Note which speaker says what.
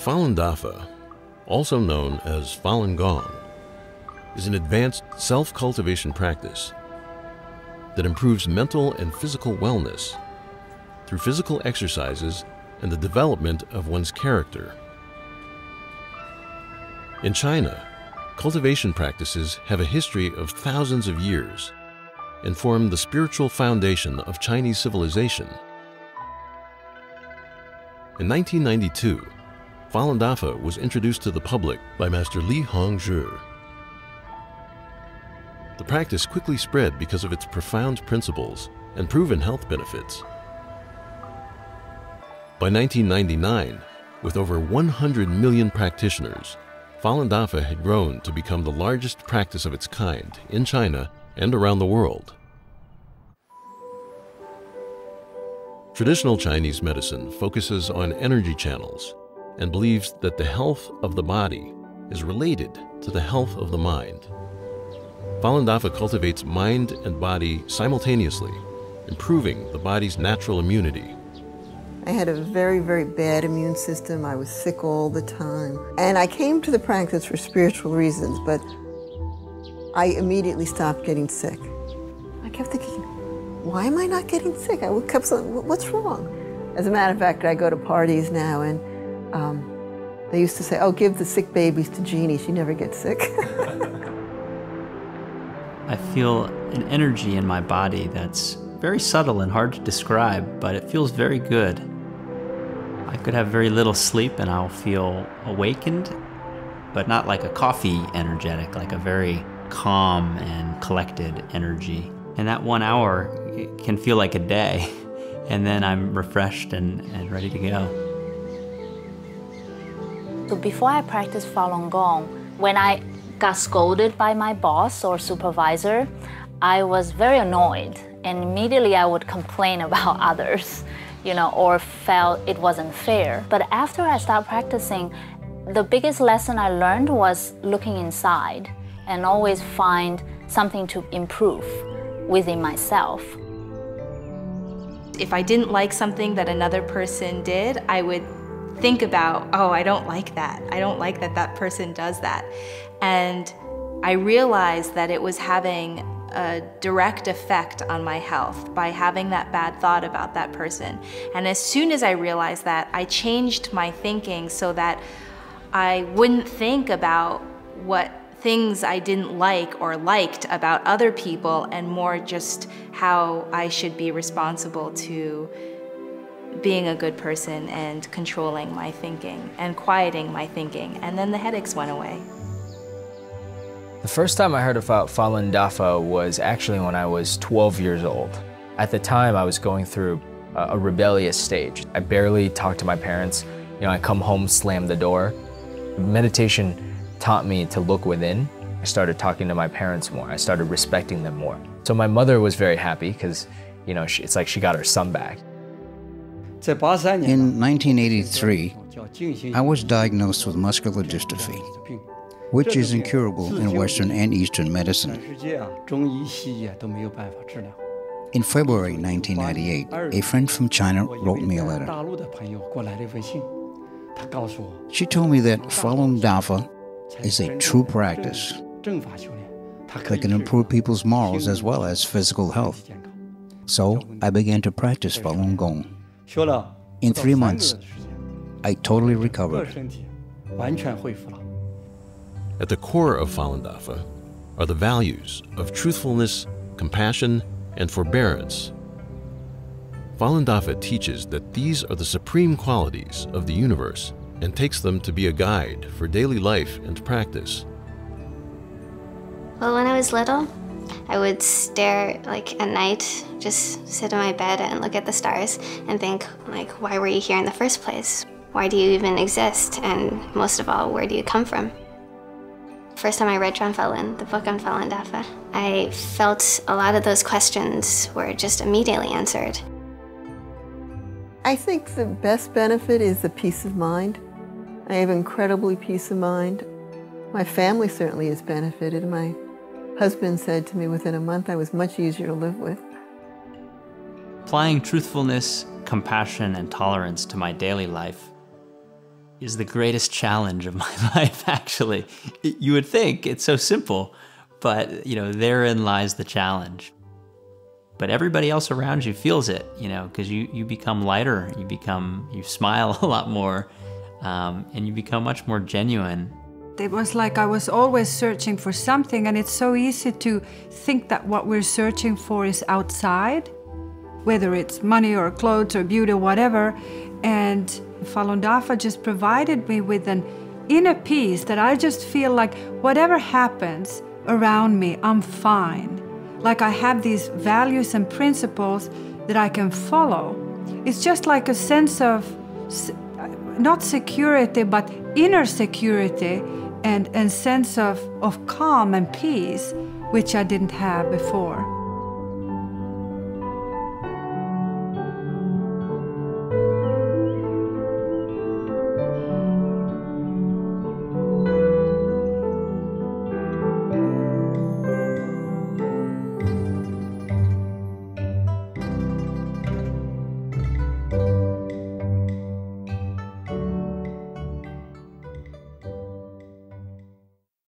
Speaker 1: Fалунь Дафа, also known as Falunьгун, is an advanced self-cultivation practice that improves mental and physical wellness through physical exercises and the development of one's character. In China, cultivation practices have a history of thousands of years and form the spiritual foundation of Chinese civilization. In 1992, Fалунь Дафа was introduced to the public by Master Li Hongzhi. The practice quickly spread because of its profound principles and proven health benefits. By 1999, with over 100 million practitioners, Fалунь Дафа had grown to become the largest practice of its kind in China and around the world. Traditional Chinese medicine focuses on energy channels and believes that the health of the body is related to the health of the mind. Fалунь Дафа cultivates mind and body simultaneously, improving the body's natural immunity.
Speaker 2: I had a very, very bad immune system. I was sick all the time. And I came to the practice for spiritual reasons, but I immediately stopped getting sick. I kept thinking, why am I not getting sick? I kept saying, what's wrong? As a matter of fact, I go to parties now, and they used to say, oh, give the sick babies to Jeannie. She never gets sick.
Speaker 3: I feel an energy in my body that's very subtle and hard to describe, but it feels very good. I could have very little sleep and I'll feel awakened, but not like a coffee energetic, like a very calm and collected energy. And that 1 hour it can feel like a day, and then I'm refreshed and ready to go.
Speaker 4: So before I practiced Falunьгун, when I got scolded by my boss or supervisor, I was very annoyed, and immediately I would complain about others, or felt it wasn't fair. But after I started practicing, the biggest lesson I learned was looking inside and always find something to improve within myself.
Speaker 5: If I didn't like something that another person did, I would think about, oh, I don't like that. I don't like that that person does that. And I realized that it was having a direct effect on my health by having that bad thought about that person. And as soon as I realized that, I changed my thinking so that I wouldn't think about what things I didn't like or liked about other people, and more just how I should be responsible to being a good person and controlling my thinking and quieting my thinking. And then the headaches went away.
Speaker 6: The first time I heard about Fалунь Дафа was actually when I was 12 years old. At the time, I was going through a rebellious stage. I barely talked to my parents. I come home, slam the door. Meditation taught me to look within. I started talking to my parents more. I started respecting them more. So my mother was very happy because, it's like she got her son back.
Speaker 7: In 1983, I was diagnosed with muscular dystrophy, which is incurable in Western and Eastern medicine. In February 1998, a friend from China wrote me a letter. She told me that Fалунь Дафа is a true practice that can improve people's morals as well as physical health. So I began to practice Falunьгун. In 3 months, I totally recovered.
Speaker 1: At the core of Fалунь Дафа are the values of truthfulness, compassion, and forbearance. Fалунь Дафа teaches that these are the supreme qualities of the universe and takes them to be a guide for daily life and practice.
Speaker 8: Well, when I was little, I would stare at night, just sit in my bed and look at the stars and think, why were you here in the first place? Why do you even exist? And most of all, where do you come from? First time I read Falun, the book on Fалунь Дафа, I felt a lot of those questions were just immediately answered.
Speaker 2: I think the best benefit is the peace of mind. I have incredibly peace of mind. My family certainly has benefited. My husband said to me within a month I was much easier to live with.
Speaker 3: Applying truthfulness, compassion, and tolerance to my daily life is the greatest challenge of my life, actually. You would think it's so simple, but therein lies the challenge. But everybody else around you feels it, because you become lighter, you smile a lot more, and you become much more genuine.
Speaker 9: It was like I was always searching for something, and it's so easy to think that what we're searching for is outside, whether it's money or clothes or beauty or whatever. And Falun Dafa just provided me with an inner peace that I just feel like whatever happens around me, I'm fine. Like I have these values and principles that I can follow. It's just like a sense of, not security, but inner security and sense of calm and peace, which I didn't have before.